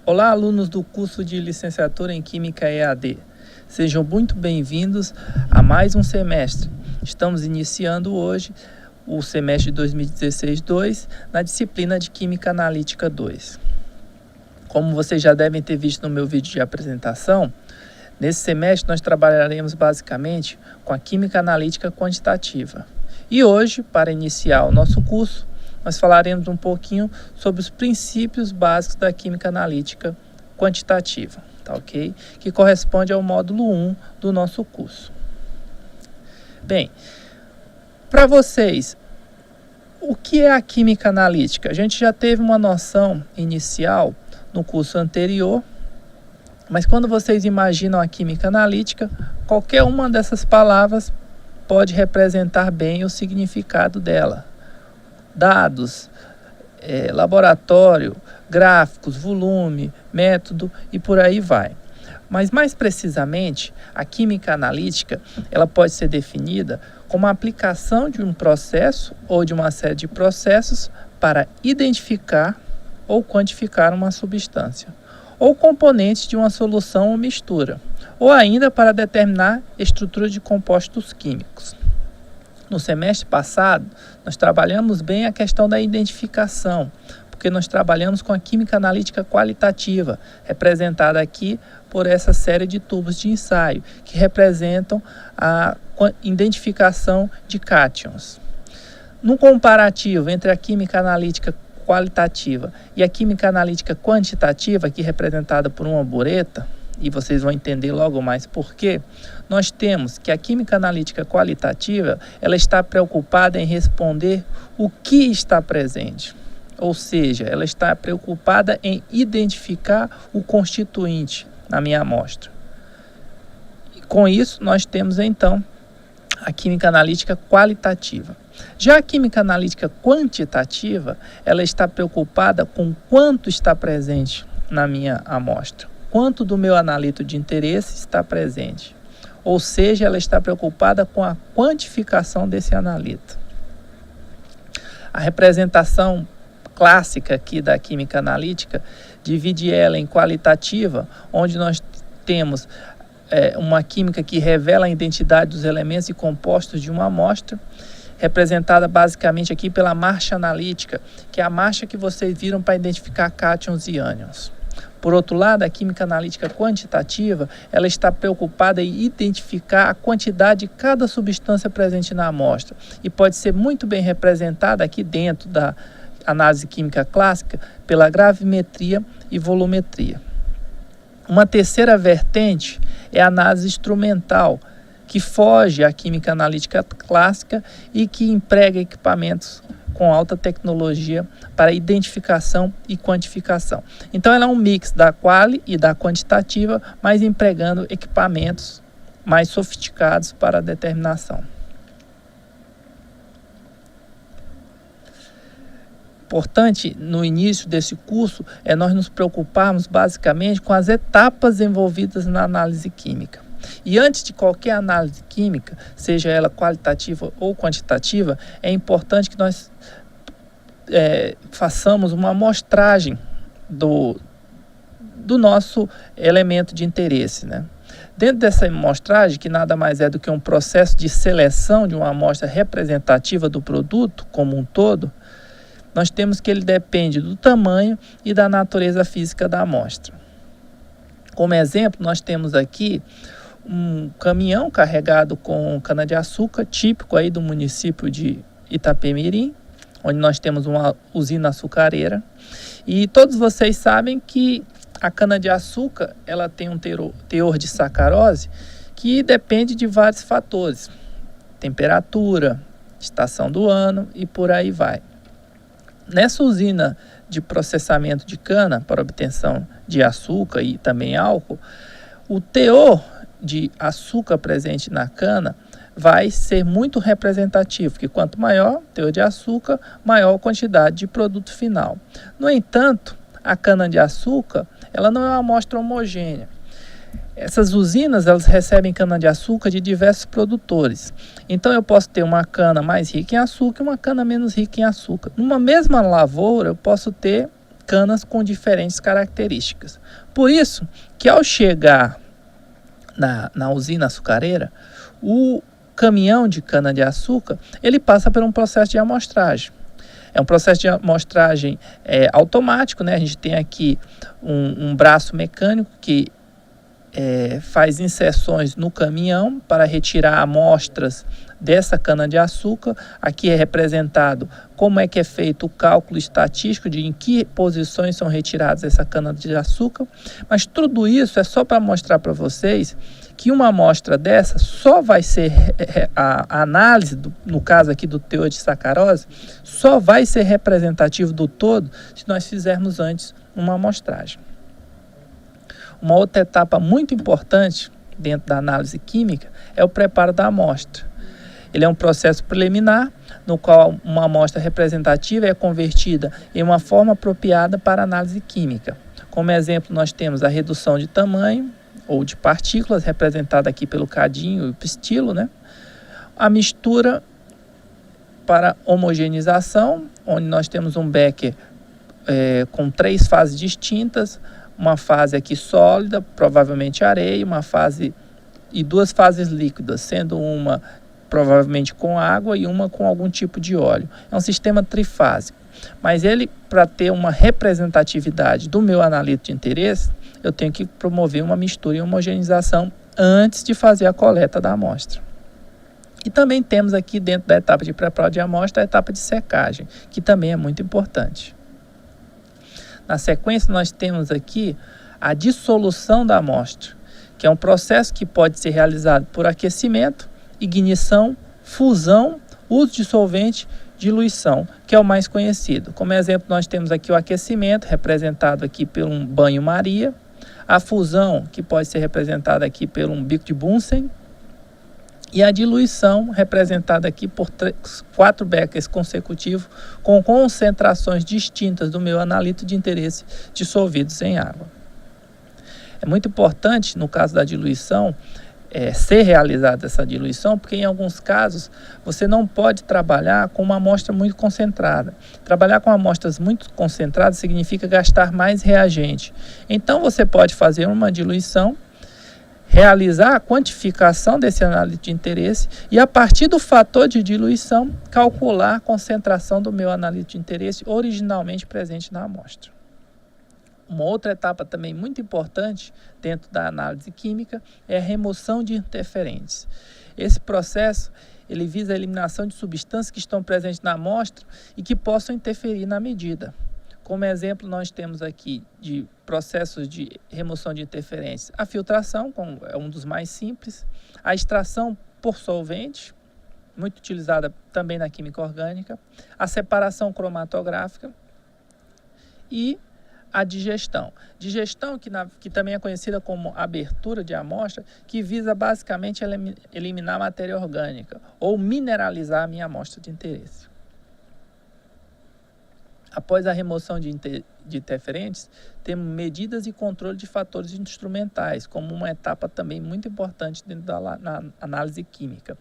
Olá, alunos do curso de Licenciatura em Química EAD. Sejam muito bem-vindos a mais um semestre. Estamos iniciando hoje o semestre de 2016-2 na disciplina de Química Analítica 2. Como vocês já devem ter visto no meu vídeo de apresentação, nesse semestre nós trabalharemos basicamente com a Química Analítica Quantitativa. E hoje, para iniciar o nosso curso, nós falaremos um pouquinho sobre os princípios básicos da Química Analítica Quantitativa, tá ok? Que corresponde ao módulo 1 do nosso curso. Bem, para vocês, o que é a Química Analítica? A gente já teve uma noção inicial no curso anterior, mas quando vocês imaginam a Química Analítica, qualquer uma dessas palavras pode representar bem o significado dela. Dados, laboratório, gráficos, volume, método e por aí vai. Mas mais precisamente, a química analítica ela pode ser definida como a aplicação de um processo ou de uma série de processos para identificar ou quantificar uma substância, ou componentes de uma solução ou mistura, ou ainda para determinar estrutura de compostos químicos. No semestre passado, nós trabalhamos bem a questão da identificação, porque nós trabalhamos com a química analítica qualitativa, representada aqui por essa série de tubos de ensaio, que representam a identificação de cátions. No comparativo entre a química analítica qualitativa e a química analítica quantitativa, aqui representada por uma bureta, e vocês vão entender logo mais por quê, nós temos que a química analítica qualitativa ela está preocupada em responder o que está presente. Ou seja, ela está preocupada em identificar o constituinte na minha amostra. E com isso, nós temos então a química analítica qualitativa. Já a química analítica quantitativa, ela está preocupada com quanto está presente na minha amostra. Quanto do meu analito de interesse está presente. Ou seja, ela está preocupada com a quantificação desse analito. A representação clássica aqui da química analítica divide ela em qualitativa, onde nós temos uma química que revela a identidade dos elementos e compostos de uma amostra, representada basicamente aqui pela marcha analítica, que é a marcha que vocês viram para identificar cátions e ânions. Por outro lado, a química analítica quantitativa, ela está preocupada em identificar a quantidade de cada substância presente na amostra e pode ser muito bem representada aqui dentro da análise química clássica pela gravimetria e volumetria. Uma terceira vertente é a análise instrumental, que foge à química analítica clássica e que emprega equipamentos com alta tecnologia para identificação e quantificação. Então, ela é um mix da quali e da quantitativa, mas empregando equipamentos mais sofisticados para a determinação. Importante, no início desse curso, é nós nos preocuparmos basicamente com as etapas envolvidas na análise química. E antes de qualquer análise química, seja ela qualitativa ou quantitativa, é importante que nós façamos uma amostragem do nosso elemento de interesse, né? Dentro dessa amostragem, que nada mais é do que um processo de seleção de uma amostra representativa do produto como um todo, nós temos que ele depende do tamanho e da natureza física da amostra. Como exemplo, nós temos aqui um caminhão carregado com cana-de-açúcar, típico aí do município de Itapemirim, onde nós temos uma usina açucareira. E todos vocês sabem que a cana-de-açúcar ela tem um teor de sacarose que depende de vários fatores. Temperatura, estação do ano e por aí vai. Nessa usina de processamento de cana para obtenção de açúcar e também álcool, o teor de açúcar presente na cana vai ser muito representativo, porque quanto maior o teor de açúcar, maior a quantidade de produto final. No entanto, a cana-de-açúcar ela não é uma amostra homogênea. Essas usinas elas recebem cana-de-açúcar de diversos produtores. Então eu posso ter uma cana mais rica em açúcar e uma cana menos rica em açúcar. Numa mesma lavoura eu posso ter canas com diferentes características. Por isso que ao chegar na usina açucareira, o caminhão de cana-de-açúcar, ele passa por um processo de amostragem. É um processo de amostragem automático, né? A gente tem aqui um braço mecânico que faz inserções no caminhão para retirar amostras dessa cana-de-açúcar. Aqui é representado como é que é feito o cálculo estatístico de em que posições são retiradas essa cana-de-açúcar. Mas tudo isso é só para mostrar para vocês que uma amostra dessa só vai ser, a análise, no caso aqui do teor de sacarose, só vai ser representativo do todo se nós fizermos antes uma amostragem. Uma outra etapa muito importante dentro da análise química é o preparo da amostra. Ele é um processo preliminar no qual uma amostra representativa é convertida em uma forma apropriada para análise química. Como exemplo, nós temos a redução de tamanho ou de partículas, representada aqui pelo cadinho e pistilo, né? A mistura para homogeneização, onde nós temos um becker com 3 fases distintas, uma fase aqui sólida, provavelmente areia, uma fase e 2 fases líquidas, sendo uma provavelmente com água e uma com algum tipo de óleo. É um sistema trifásico, mas ele, para ter uma representatividade do meu analito de interesse, eu tenho que promover uma mistura e homogeneização antes de fazer a coleta da amostra. E também temos aqui dentro da etapa de preparo de amostra a etapa de secagem, que também é muito importante. Na sequência, nós temos aqui a dissolução da amostra, que é um processo que pode ser realizado por aquecimento, ignição, fusão, uso de solvente, diluição, que é o mais conhecido. Como exemplo, nós temos aqui o aquecimento, representado aqui por um banho-maria, a fusão, que pode ser representada aqui por um bico de Bunsen, e a diluição, representada aqui por 4 beckers consecutivos, com concentrações distintas do meu analito de interesse dissolvidos em água. É muito importante, no caso da diluição, ser realizada essa diluição, porque em alguns casos você não pode trabalhar com uma amostra muito concentrada. Trabalhar com amostras muito concentradas significa gastar mais reagente. Então você pode fazer uma diluição, realizar a quantificação desse analito de interesse e, a partir do fator de diluição, calcular a concentração do meu analito de interesse originalmente presente na amostra. Uma outra etapa também muito importante dentro da análise química é a remoção de interferentes. Esse processo ele visa a eliminação de substâncias que estão presentes na amostra e que possam interferir na medida. Como exemplo, nós temos aqui de processos de remoção de interferentes a filtração, é um dos mais simples, a extração por solvente, muito utilizada também na química orgânica, a separação cromatográfica e a digestão. Digestão, que também é conhecida como abertura de amostra, que visa basicamente eliminar a matéria orgânica ou mineralizar a minha amostra de interesse. Após a remoção de interferentes, temos medidas e controle de fatores instrumentais, como uma etapa também muito importante dentro da análise química.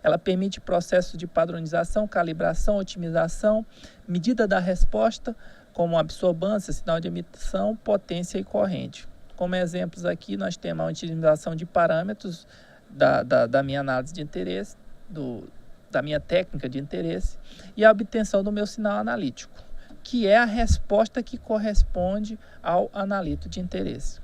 Ela permite processos de padronização, calibração, otimização, medida da resposta, como absorbância, sinal de emissão, potência e corrente. Como exemplos aqui, nós temos a utilização de parâmetros da minha análise de interesse, da minha técnica de interesse, e a obtenção do meu sinal analítico, que é a resposta que corresponde ao analito de interesse.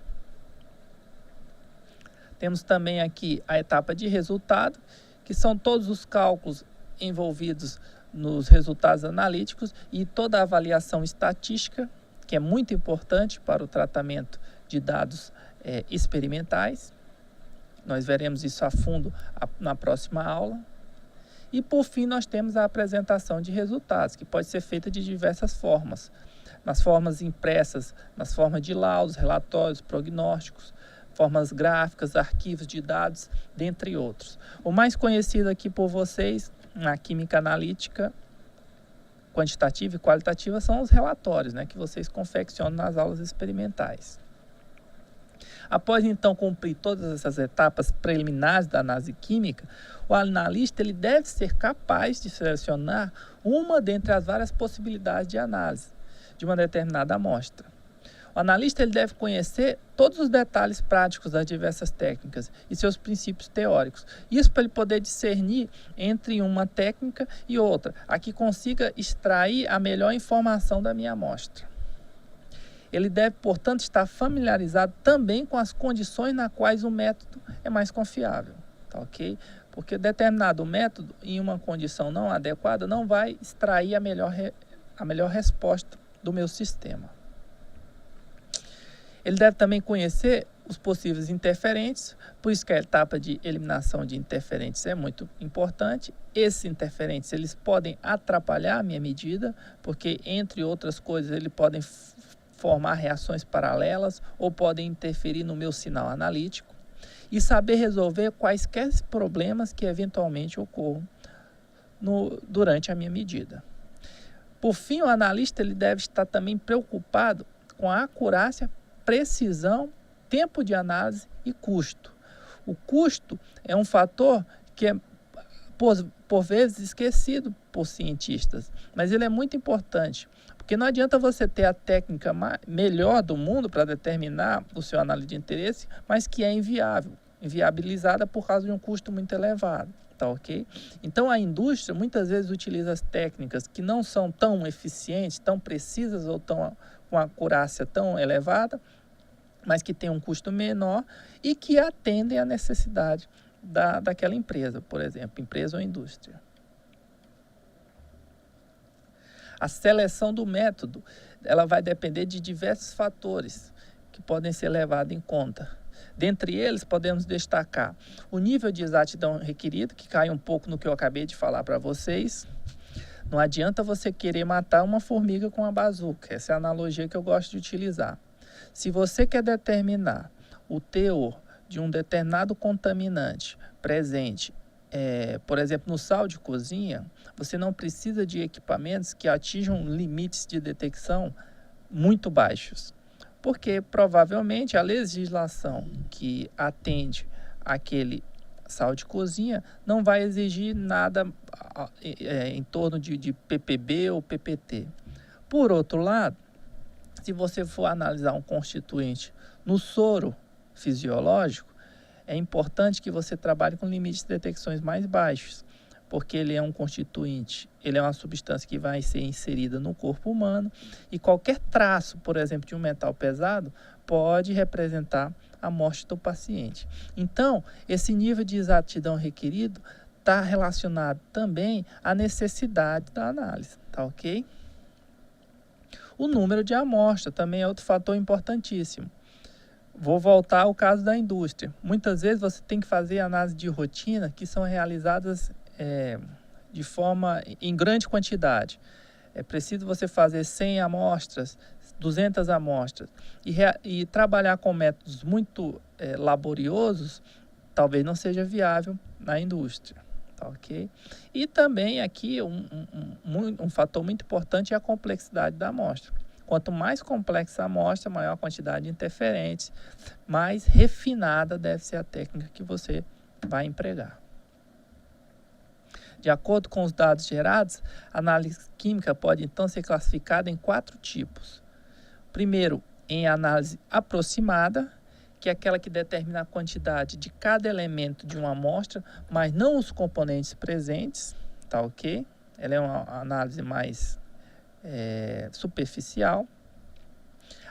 Temos também aqui a etapa de resultado, que são todos os cálculos envolvidos nos resultados analíticos e toda a avaliação estatística, que é muito importante para o tratamento de dados experimentais. Nós veremos isso a fundo na próxima aula. E, por fim, nós temos a apresentação de resultados, que pode ser feita de diversas formas. Nas formas impressas, nas formas de laudos, relatórios, prognósticos, formas gráficas, arquivos de dados, dentre outros. O mais conhecido aqui por vocês, na química analítica, quantitativa e qualitativa, são os relatórios, né, que vocês confeccionam nas aulas experimentais. Após, então, cumprir todas essas etapas preliminares da análise química, o analista ele deve ser capaz de selecionar uma dentre as várias possibilidades de análise, de uma determinada amostra. O analista ele deve conhecer todos os detalhes práticos das diversas técnicas e seus princípios teóricos. Isso para ele poder discernir entre uma técnica e outra, a que consiga extrair a melhor informação da minha amostra. Ele deve, portanto, estar familiarizado também com as condições nas quais o método é mais confiável, tá ok? Porque determinado método, em uma condição não adequada, não vai extrair a melhor resposta do meu sistema. Ele deve também conhecer os possíveis interferentes, por isso que a etapa de eliminação de interferentes é muito importante. Esses interferentes eles podem atrapalhar a minha medida, porque, entre outras coisas, eles podem formar reações paralelas ou podem interferir no meu sinal analítico. E saber resolver quaisquer problemas que eventualmente ocorram durante a minha medida. Por fim, o analista ele deve estar também preocupado com a acurácia, precisão, tempo de análise e custo. O custo é um fator que é, por vezes, esquecido por cientistas, mas ele é muito importante, porque não adianta você ter a técnica melhor do mundo para determinar o seu análise de interesse, mas que é inviabilizada por causa de um custo muito elevado. Tá, ok? Então a indústria muitas vezes utiliza as técnicas que não são tão eficientes, tão precisas ou com acurácia tão elevada, mas que tem um custo menor e que atendem à necessidade daquela empresa, por exemplo, empresa ou indústria. A seleção do método ela vai depender de diversos fatores que podem ser levados em conta. Dentre eles, podemos destacar o nível de exatidão requerido, que cai um pouco no que eu acabei de falar para vocês. Não adianta você querer matar uma formiga com uma bazuca. Essa é a analogia que eu gosto de utilizar. Se você quer determinar o teor de um determinado contaminante presente, por exemplo, no sal de cozinha, você não precisa de equipamentos que atinjam limites de detecção muito baixos. Porque provavelmente a legislação que atende aquele sal de cozinha não vai exigir nada em torno de ppb ou ppt. Por outro lado, se você for analisar um constituinte no soro fisiológico, é importante que você trabalhe com limites de detecções mais baixos, porque ele é um constituinte, ele é uma substância que vai ser inserida no corpo humano e qualquer traço, por exemplo, de um metal pesado, pode representar a morte do paciente. Então, esse nível de exatidão requerido está relacionado também à necessidade da análise, tá ok? O número de amostra também é outro fator importantíssimo. Vou voltar ao caso da indústria. Muitas vezes você tem que fazer análise de rotina que são realizadas de forma em grande quantidade. É preciso você fazer 100 amostras, 200 amostras e trabalhar com métodos muito laboriosos talvez não seja viável na indústria, tá, ok? E também aqui um fator muito importante é a complexidade da amostra. Quanto mais complexa a amostra, maior a quantidade de interferentes, mais refinada deve ser a técnica que você vai empregar. De acordo com os dados gerados, a análise química pode então ser classificada em 4 tipos. Primeiro, em análise aproximada, que é aquela que determina a quantidade de cada elemento de uma amostra, mas não os componentes presentes, tá ok? Ela é uma análise mais superficial.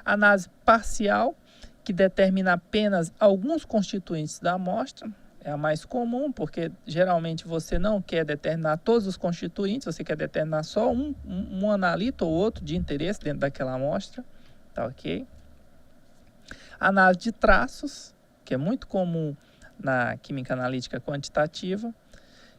Análise parcial, que determina apenas alguns constituintes da amostra, é a mais comum, porque geralmente você não quer determinar todos os constituintes, você quer determinar só um analito ou outro de interesse dentro daquela amostra, tá ok? Análise de traços, que é muito comum na química analítica quantitativa,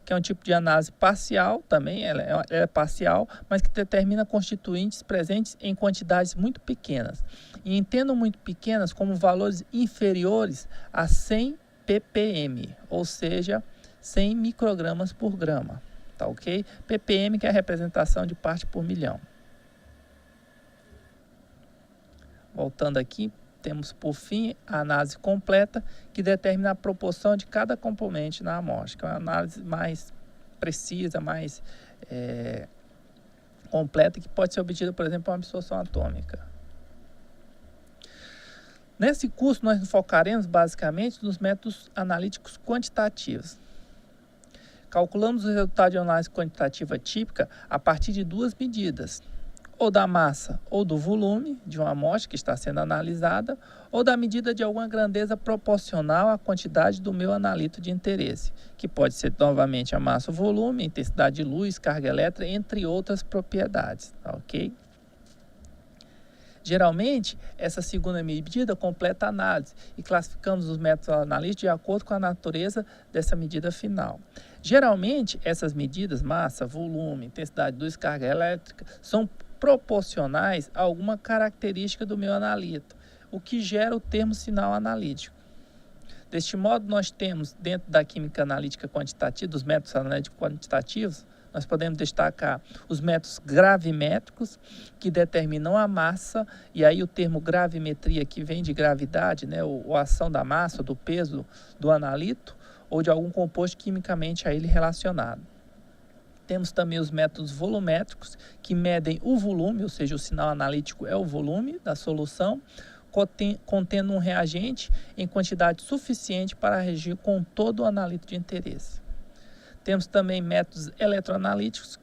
que é um tipo de análise parcial também, ela é parcial, mas que determina constituintes presentes em quantidades muito pequenas. E entendo muito pequenas como valores inferiores a 100 ppm, ou seja, 100 microgramas por grama, tá ok? ppm que é a representação de parte por milhão. Voltando aqui, temos por fim a análise completa, que determina a proporção de cada componente na amostra, que é uma análise mais precisa, mais completa que pode ser obtida, por exemplo, uma absorção atômica. Nesse curso, nós nos focaremos basicamente nos métodos analíticos quantitativos. Calculamos o resultado de análise quantitativa típica a partir de duas medidas, ou da massa ou do volume de uma amostra que está sendo analisada, ou da medida de alguma grandeza proporcional à quantidade do meu analito de interesse, que pode ser novamente a massa, o volume, intensidade de luz, carga elétrica, entre outras propriedades, ok? Geralmente, essa segunda medida completa a análise e classificamos os métodos analíticos de acordo com a natureza dessa medida final. Geralmente, essas medidas, massa, volume, intensidade de luz, carga elétrica, são proporcionais a alguma característica do meu analito, o que gera o termo sinal analítico. Deste modo, nós temos, dentro da química analítica quantitativa, dos métodos analíticos quantitativos, nós podemos destacar os métodos gravimétricos, que determinam a massa, e aí o termo gravimetria, que vem de gravidade, né, ou ação da massa, do peso do analito, ou de algum composto quimicamente a ele relacionado. Temos também os métodos volumétricos, que medem o volume, ou seja, o sinal analítico é o volume da solução, contendo um reagente em quantidade suficiente para reagir com todo o analito de interesse. Temos também métodos eletroanalíticos,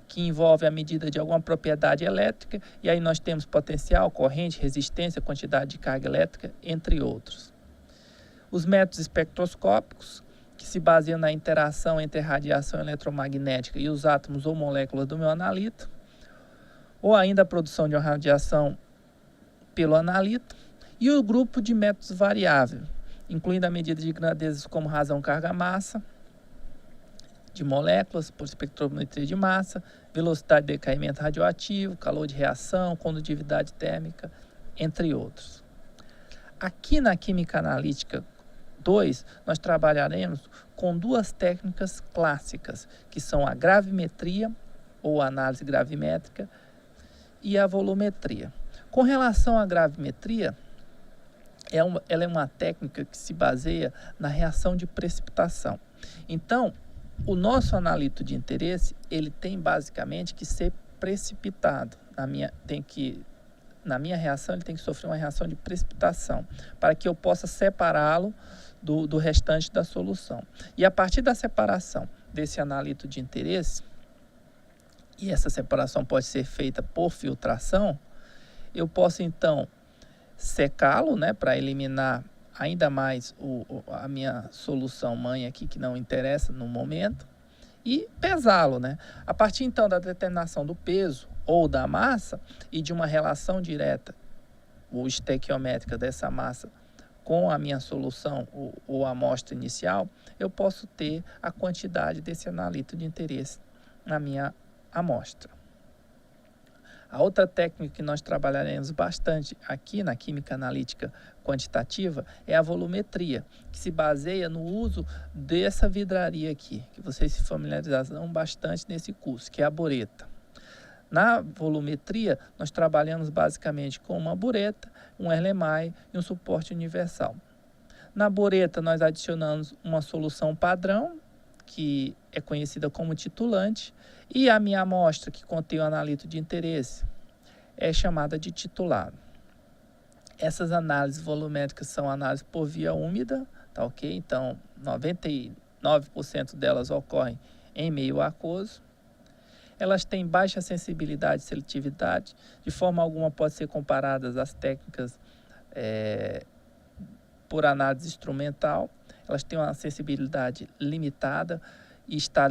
que envolvem a medida de alguma propriedade elétrica, e aí nós temos potencial, corrente, resistência, quantidade de carga elétrica, entre outros. Os métodos espectroscópicos, que se baseiam na interação entre a radiação eletromagnética e os átomos ou moléculas do meu analito, ou ainda a produção de uma radiação pelo analito, e o grupo de métodos variáveis, incluindo a medida de grandezas como razão, carga, massa, de moléculas, por espectrometria de massa, velocidade de decaimento radioativo, calor de reação, condutividade térmica, entre outros. Aqui na Química Analítica 2, nós trabalharemos com duas técnicas clássicas, que são a gravimetria, ou análise gravimétrica, e a volumetria. Com relação à gravimetria, ela é uma técnica que se baseia na reação de precipitação. Então, o nosso analito de interesse, ele tem basicamente que ser precipitado. Na minha reação, ele tem que sofrer uma reação de precipitação, para que eu possa separá-lo do restante da solução. E a partir da separação desse analito de interesse, e essa separação pode ser feita por filtração, eu posso então secá-lo, né, para eliminar ainda mais a minha solução mãe aqui, que não interessa no momento, e pesá-lo, né? A partir então da determinação do peso ou da massa e de uma relação direta ou estequiométrica dessa massa com a minha solução ou amostra inicial, eu posso ter a quantidade desse analito de interesse na minha amostra. A outra técnica que nós trabalharemos bastante aqui na química analítica quantitativa é a volumetria, que se baseia no uso dessa vidraria aqui, que vocês se familiarizarão bastante nesse curso, que é a bureta. Na volumetria, nós trabalhamos basicamente com uma bureta, um Erlenmeyer e um suporte universal. Na bureta, nós adicionamos uma solução padrão, que é conhecida como titulante, e a minha amostra, que contém o analito de interesse, é chamada de titulado. Essas análises volumétricas são análises por via úmida, tá ok? Então, 99% delas ocorrem em meio aquoso. Elas têm baixa sensibilidade e seletividade, de forma alguma pode ser comparadas às técnicas por análise instrumental. Elas têm uma sensibilidade limitada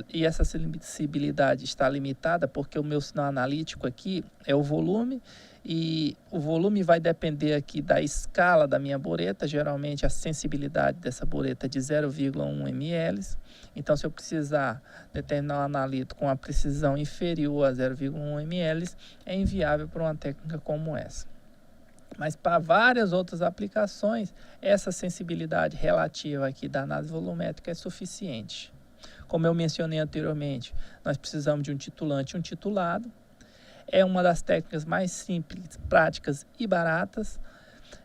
e essa sensibilidade está limitada porque o meu sinal analítico aqui é o volume, e o volume vai depender aqui da escala da minha bureta. Geralmente a sensibilidade dessa bureta é de 0,1 ml. Então, se eu precisar determinar um analito com a precisão inferior a 0,1 ml, é inviável para uma técnica como essa. Mas para várias outras aplicações, essa sensibilidade relativa aqui da análise volumétrica é suficiente. Como eu mencionei anteriormente, nós precisamos de um titulante e um titulado. É uma das técnicas mais simples, práticas e baratas.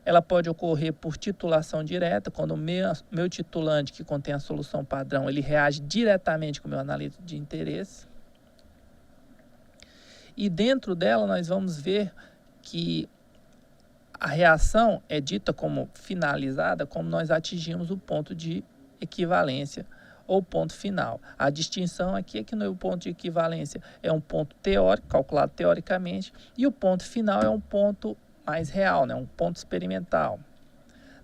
Ela pode ocorrer por titulação direta, quando o meu titulante, que contém a solução padrão, ele reage diretamente com o meu analito de interesse. E dentro dela nós vamos ver que a reação é dita como finalizada como nós atingimos o ponto de equivalência ou ponto final. A distinção aqui é que no ponto de equivalência é um ponto teórico, calculado teoricamente, e o ponto final é um ponto mais real, né? Um ponto experimental.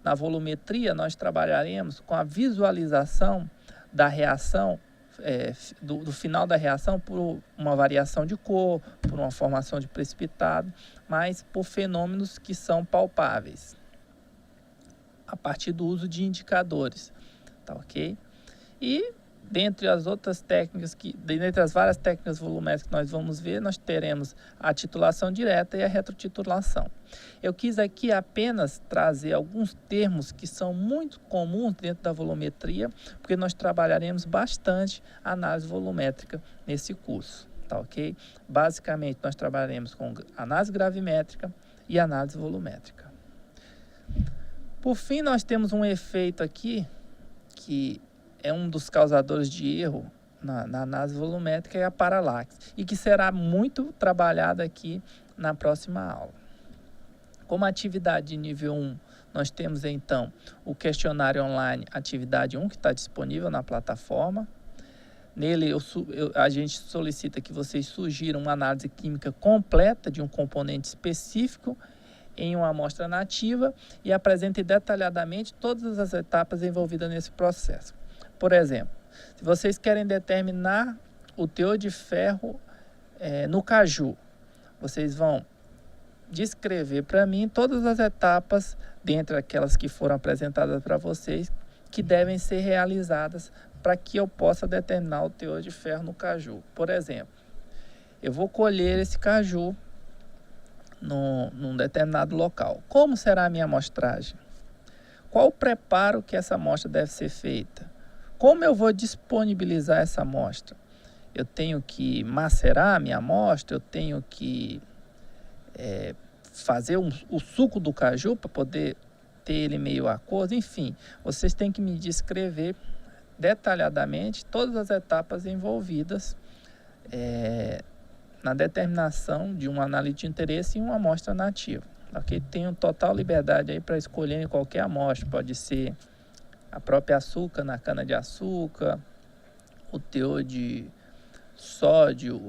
Na volumetria, nós trabalharemos com a visualização da reação, do final da reação por uma variação de cor, por uma formação de precipitado, mas por fenômenos que são palpáveis, a partir do uso de indicadores, tá ok? E dentre as outras técnicas, dentre as várias técnicas volumétricas que nós vamos ver, nós teremos a titulação direta e a retrotitulação. Eu quis aqui apenas trazer alguns termos que são muito comuns dentro da volumetria, porque nós trabalharemos bastante a análise volumétrica nesse curso, tá ok? Basicamente, nós trabalharemos com análise gravimétrica e análise volumétrica. Por fim, nós temos um efeito aqui que é um dos causadores de erro na análise volumétrica, é a paralaxe, e que será muito trabalhada aqui na próxima aula. Como atividade de nível 1, nós temos então o questionário online atividade 1, que está disponível na plataforma. Nele a gente solicita que vocês sugiram uma análise química completa de um componente específico em uma amostra nativa e apresentem detalhadamente todas as etapas envolvidas nesse processo. Por exemplo, se vocês querem determinar o teor de ferro no caju, vocês vão descrever para mim todas as etapas, dentre aquelas que foram apresentadas para vocês, que devem ser realizadas para que eu possa determinar o teor de ferro no caju. Por exemplo, eu vou colher esse caju num determinado local. Como será a minha amostragem? Qual o preparo que essa amostra deve ser feita? Como eu vou disponibilizar essa amostra? Eu tenho que macerar a minha amostra, eu tenho que fazer o suco do caju para poder ter ele meio aquoso, enfim, vocês têm que me descrever detalhadamente todas as etapas envolvidas na determinação de uma análise de interesse em uma amostra nativa. Okay? Tenho total liberdade aí para escolher qualquer amostra, pode ser a própria açúcar na cana-de-açúcar, o teor de sódio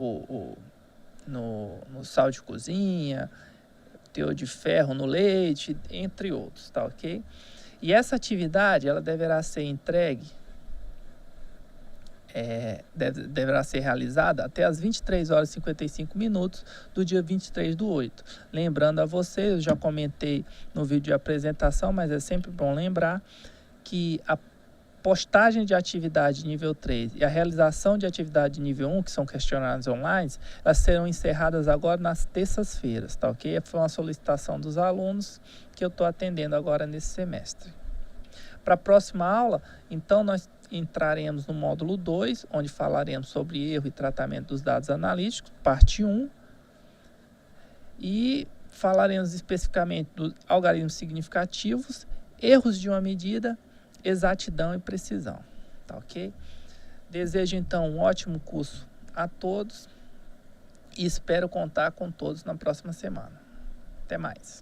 no sal de cozinha, o teor de ferro no leite, entre outros, tá ok? E essa atividade, ela deverá ser entregue, deverá ser realizada até as 23 horas e 55 minutos do dia 23/8. Lembrando a vocês, eu já comentei no vídeo de apresentação, mas é sempre bom lembrar que a postagem de atividade nível 3 e a realização de atividade nível 1, que são questionários online, elas serão encerradas agora nas terças-feiras, tá ok? Foi uma solicitação dos alunos que eu estou atendendo agora nesse semestre. Para a próxima aula, então, nós entraremos no módulo 2, onde falaremos sobre erro e tratamento dos dados analíticos, parte 1, e falaremos especificamente dos algoritmos significativos, erros de uma medida, exatidão e precisão, tá ok? Desejo então um ótimo curso a todos e espero contar com todos na próxima semana. Até mais!